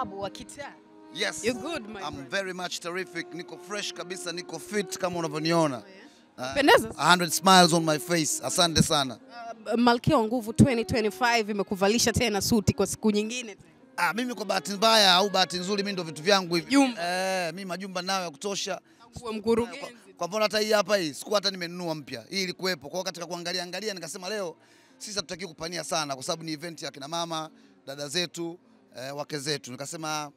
Babu wa kitaa. Yes. You good, my I'm friend? very much terrific. Niko fresh kabisa, niko fit kama unavyoniona. Pendeza. 100 smiles on my face. Asante sana. Malkia wa Nguvu 2025 imekuvalisha tena suti kwa siku nyingine. Mimi kwa bahati mbaya au bahati nzuri mimi ndo vitu vyangu hivi. Mimi majumba nayo ya kutosha. Kuwa mkurugenzi. Kwa mfano hata hii hapa hii siku hata nimenunua mpya. Hii ilikuwepo. Kwa katika kuangalia nikasema leo sisi hatutaki kupania sana kwa sababu ni event ya kina mama, dada zetu, wake zetu. Nikasema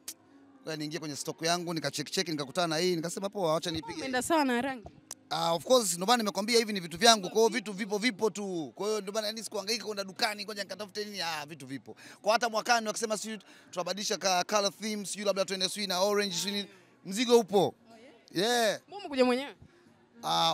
niingie kwenye stock yangu nikacheck nikakutana na hii nikasema poa acha nipige. Napenda sana rangi. Of course ndio maana nimekwambia hivi ni vitu vyangu. Kwa hiyo vitu vipo tu. Kwa hiyo ndio maana yani sikuhangaika kwenda dukani ngoja nikatafute nini. Vitu vipo. Kwa hata mwakani wakisema sisi tunabadilisha color themes, sio labda tuende sio na orange sio mzigo upo. Yeah. Mbona kuja mwenyewe?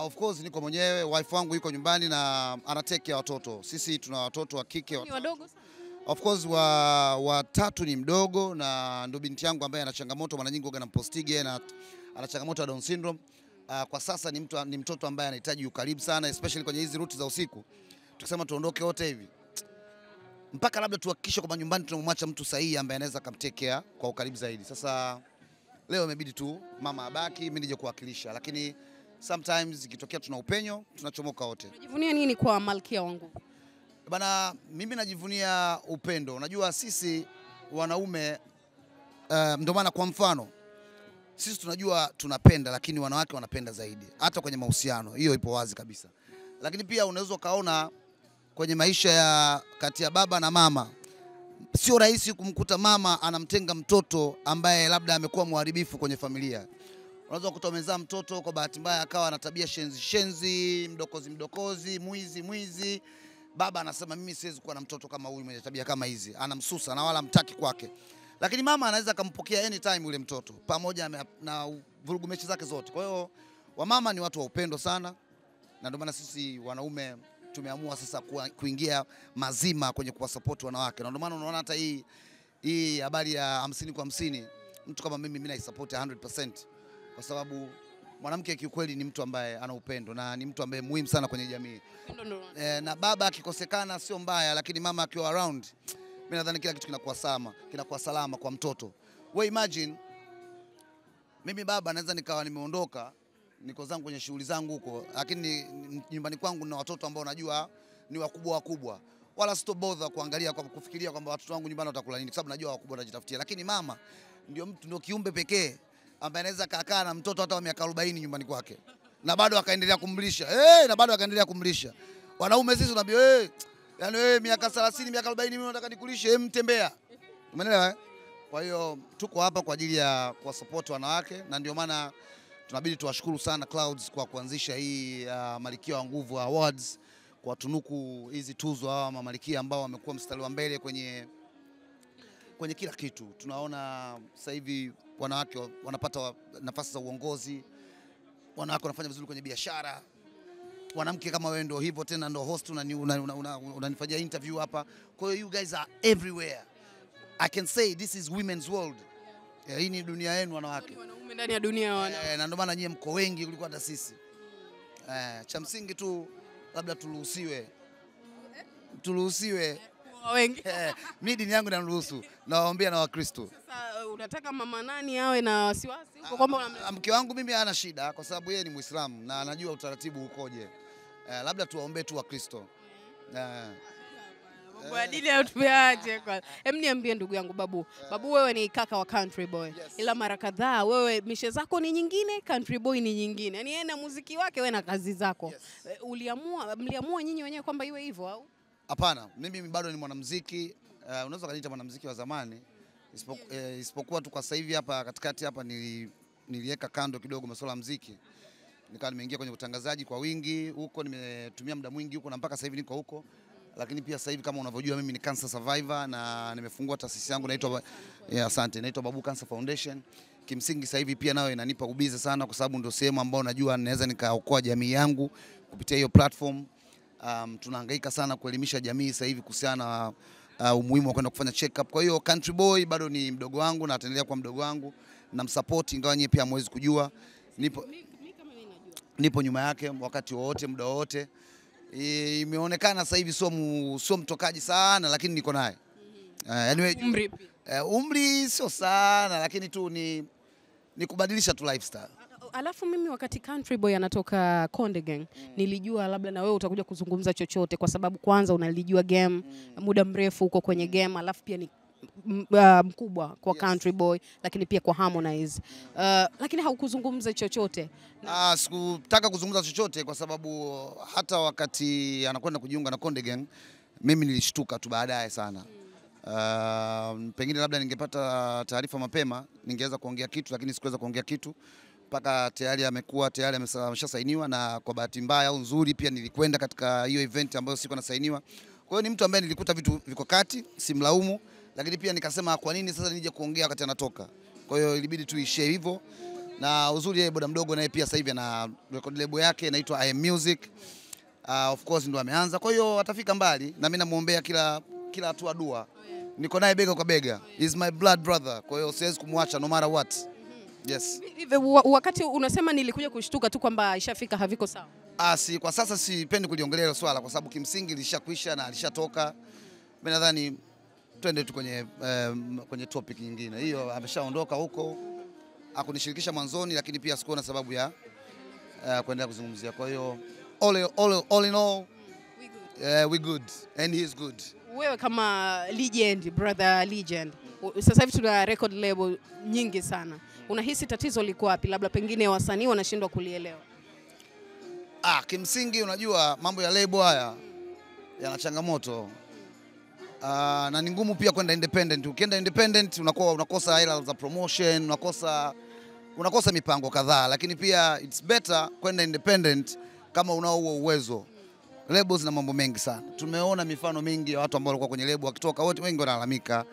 Of course niko mwenyewe, wife wangu yuko nyumbani na ana take care watoto. Sisi tuna watoto wa kike. Ni wadogo sana. Of course wa tatu ni mdogo na ndo binti yangu ambaye ana changamoto mara nyingi na postige na ana changamoto ya Down syndrome. Kwa sasa ni mtoto ambaye anahitaji ukaribu sana especially kwenye hizi ruti za usiku. Tukisema tuondoke wote hivi. Mpaka labda tuhakikishe kwamba nyumbani tunamwacha mtu sahihi ambaye anaweza kumtake care kwa ukaribu zaidi. Sasa leo imebidi tu mama abaki mimi nije kuwakilisha lakini sometimes ikitokea tuna upenyo tunachomoka wote. Unajivunia nini kwa Malkia wa Nguvu? Bana mimi najivunia upendo. Unajua sisi wanaume ndio maana kwa mfano sisi tunajua tunapenda lakini wanawake wanapenda zaidi. Hata kwenye mahusiano hiyo ipo wazi kabisa. Lakini pia unaweza kaona kwenye maisha ya kati ya baba na mama sio rahisi kumkuta mama anamtenga mtoto ambaye labda amekuwa mharibifu kwenye familia. Unaweza kukuta umezaa mtoto kwa bahati mbaya akawa na tabia shenzi, mdokozi, mwizi. Baba anasema mimi siwezi kuwa na mtoto kama huyu mwenye tabia kama hizi. Anamsusa na wala mtaki kwake. Lakini mama anaweza kumpokea anytime yule mtoto pamoja na vurugu mechi zake zote. Kwa hiyo wamama ni watu wa upendo sana. Na ndio maana sisi wanaume tumeamua sasa kuingia mazima kwenye kuwasupport wanawake. Na ndio maana unaona hata hii habari ya 50 kwa 50 mtu kama mimi naisupport 100% kwa sababu mwanamke kiukweli ni mtu ambaye ana upendo na ni mtu ambaye muhimu sana kwenye jamii. Na baba akikosekana sio mbaya lakini mama akiwa around mimi nadhani kila kitu kinakuwa salama kwa mtoto. Wewe imagine mimi baba naweza nikawa nimeondoka niko zangu kwenye shughuli zangu huko lakini nyumbani kwangu na watoto ambao najua ni wakubwa. Wala sitobother kuangalia kwa kufikiria kwamba watoto wangu nyumbani watakula nini kwa sababu najua wakubwa wanajitafutia. Lakini mama ndio kiumbe pekee ambaye anaweza kakaa na mtoto hata wa miaka 40 nyumbani kwake na bado akaendelea kumlisha. Wanaume sisi tunaambia yani miaka 30 miaka 40 mimi nataka nikulishe mtembea. Umeelewa? Kwa hiyo tuko hapa kwa ajili ya kwa support wanawake na ndio maana tunabidi tuwashukuru sana Clouds kwa kuanzisha hii Malkia wa Nguvu Awards kwa tunuku hizi tuzo hawa Malkia ambao wamekuwa mstari wa mbele kwenye kila kitu. Tunaona sasa hivi wanawake wanapata nafasi za uongozi, wanawake wanafanya vizuri kwenye biashara. Mwanamke kama wewe ndio hivyo tena ndio host unanifanyia interview hapa. Kwa hiyo you guys are everywhere. I can say this is women's world. Hii ni dunia yenu wanawake. Wanaume ndani ya dunia ya wanawake. Na ndio maana nyie mko wengi kuliko hata sisi. Cha msingi tu labda turuhusiwe wengi. Mimi dini yangu inaruhusu. Nawaambia na Wakristo. Sasa unataka mama nani awe na wasiwasi huko kwamba mke wangu mimi hana shida kwa sababu yeye ni Muislamu na anajua utaratibu ukoje. Labda tuwaombee tu Wakristo. Kwa dini ya tuache kwa. Niambie ndugu yangu Babu. Babu wewe ni kaka wa Country Boy. Yes. Ila mara kadhaa wewe mishe zako ni nyingine, Country Boy ni nyingine. Yaani yeye na muziki wake wewe na kazi zako. Yes. Mliamua nyinyi wenyewe kwamba iwe hivyo au? Hapana, mimi bado ni mwanamuziki. Unaweza kuniita mwanamuziki wa zamani. Isipokuwa tu kwa sasa hivi hapa katikati hapa niliweka kando kidogo masuala ya muziki. Nikawa nimeingia kwenye utangazaji kwa wingi huko, nimetumia muda mwingi huko na mpaka sasa hivi niko huko. Lakini pia sasa hivi kama unavyojua mimi ni cancer survivor na nimefungua taasisi yangu inaitwa Babu Cancer Foundation. Kimsingi sasa hivi pia nayo inanipa ubize sana kwa sababu ndio sehemu ambayo najua naweza nikaokoa jamii yangu kupitia hiyo platform. Tunahangaika sana kuelimisha jamii sasa hivi kuhusiana na umuhimu wa kwenda kufanya check up. Kwa hiyo Country Boy bado ni mdogo wangu na ataendelea kuwa mdogo wangu na msupport ingawa nyie pia hamwezi kujua. Nipo nyuma yake wakati wote muda wote. Imeonekana sasa hivi sio mtokaji sana lakini niko naye. Anyway Umri sio sana, lakini tu ni kubadilisha tu lifestyle. Alafu mimi wakati Country Boy anatoka Konde Gang, nilijua labda na wewe utakuja kuzungumza chochote kwa sababu kwanza unalijua game, muda mrefu uko kwenye game, alafu pia ni mkubwa kwa Country Boy, lakini pia kwa Harmonize. Lakini haukuzungumza chochote. Sikutaka kuzungumza chochote kwa sababu hata wakati anakwenda kujiunga na Konde Gang, mimi nilishtuka tu baadaye sana. Pengine labda ningepata taarifa mapema, ningeweza kuongea kitu, lakini sikuweza kuongea kitu mpaka tayari ameshasainiwa, na kwa bahati mbaya au nzuri pia nilikwenda katika hiyo event ambayo siko nasainiwa. Kwa hiyo ni mtu ambaye nilikuta vitu viko kati, simlaumu, lakini pia nikasema kwa nini sasa nije kuongea wakati anatoka. Kwa hiyo ilibidi tuishie hivyo, na uzuri yeye boda mdogo naye pia sasa hivi ana record label yake inaitwa I Am Music. Of course ndo ameanza, kwa hiyo atafika mbali, na mimi namuombea kila hatua dua. Niko naye bega kwa bega. He's my blood brother. Kwa hiyo siwezi kumwacha no matter what. Yes. Wakati unasema nilikuja kushtuka tu kwamba ishafika haviko sawa. Kwa sasa sipendi kuliongelea hilo swala kwa sababu kimsingi lishakwisha na alishatoka. Mimi nadhani twende tu kwenye topic nyingine. Hiyo ameshaondoka huko. Hakunishirikisha mwanzoni, lakini pia sikuona sababu ya kuendelea kuzungumzia. Kwa hiyo all in all we good and he is good. Wewe kama legend, brother legend, sasa hivi tuna record label nyingi sana. Unahisi tatizo liko wapi? Labda pengine wasanii wanashindwa kulielewa. Kimsingi unajua mambo ya label haya yana changamoto. Na ni ngumu pia kwenda independent. Ukienda independent unakosa hela za promotion, unakosa mipango kadhaa, lakini pia it's better kwenda independent kama unao huo uwezo. Labels na mambo mengi sana. Tumeona mifano mingi ya watu ambao walikuwa kwenye label wakitoka wote wengi wanalalamika.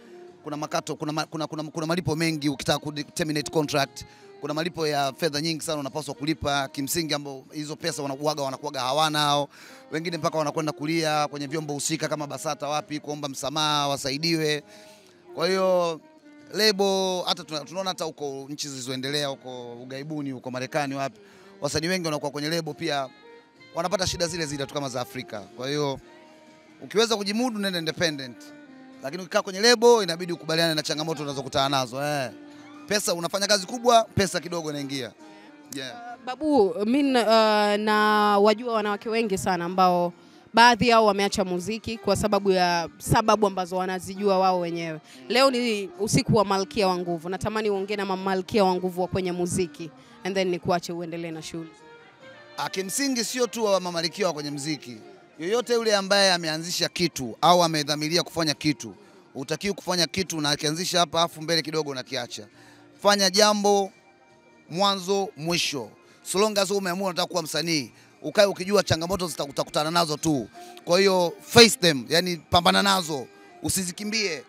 Kuna makato, kuna malipo mengi ukitaka ku terminate contract. Kuna malipo ya fedha nyingi sana unapaswa kulipa kimsingi, ambao hizo pesa wanakuaga hawana hao. Wengine mpaka wanakwenda kulia kwenye vyombo husika kama BASATA wapi kuomba msamaha wasaidiwe. Kwa hiyo label hata tunaona hata huko nchi zilizoendelea huko ugaibuni huko Marekani wapi, wasanii wengi wanakuwa kwenye label pia wanapata shida zile tu kama za Afrika. Kwa hiyo ukiweza kujimudu nenda independent, lakini ukikaa kwenye label inabidi ukubaliane na changamoto unazokutana nazo. Pesa unafanya kazi kubwa, pesa kidogo inaingia. Babu, mimi na wajua wanawake wengi sana ambao baadhi yao wameacha muziki kwa sababu ambazo wanazijua wao wenyewe. Leo ni usiku wa Malkia wa Nguvu. Natamani uongee na Malkia wa Nguvu kwenye muziki and then nikuache uendelee na shughuli. Kimsingi sio tu wa Malkia kwenye muziki. Yoyote yule ambaye ameanzisha kitu au amedhamiria kufanya kitu, utakiwa kufanya kitu na akianzisha hapa afu mbele kidogo na kiacha. Fanya jambo mwanzo mwisho. So long as umeamua unataka kuwa msanii, ukae ukijua changamoto zitakutana nazo tu. Kwa hiyo face them, yani pambana nazo, usizikimbie.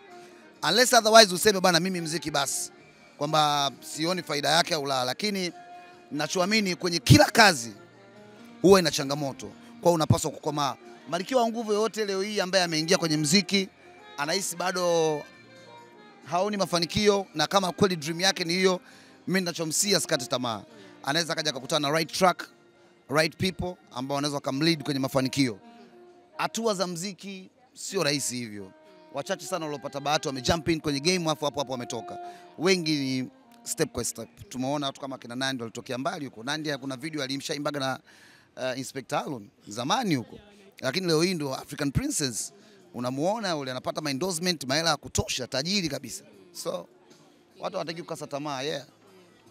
Unless otherwise useme bana mimi muziki basi, kwamba sioni faida yake au la, lakini ninachoamini kwenye kila kazi huwa ina changamoto. Kwa unapaswa kukomaa. Malkia wa Nguvu yote leo hii ambaye ameingia kwenye muziki anahisi bado haoni mafanikio, na kama kweli dream yake ni hiyo, mimi ninachomsia sikate tamaa. Anaweza kaja kukutana na right track, right people ambao wanaweza kumlead kwenye mafanikio. Hatua za muziki sio rahisi hivyo. Wachache sana waliopata bahati wamejump in kwenye game hapo wametoka. Wengi ni step by step. Tumeona watu kama kina Nandi walitokea mbali huko. Nandi kuna video alimshaimbaga na Inspector Alon zamani huko. Lakini leo hii ndo African Princess. Unamuona yule anapata endorsement, mahela ya kutosha, tajiri kabisa. So watu wanataka kukasa tamaa,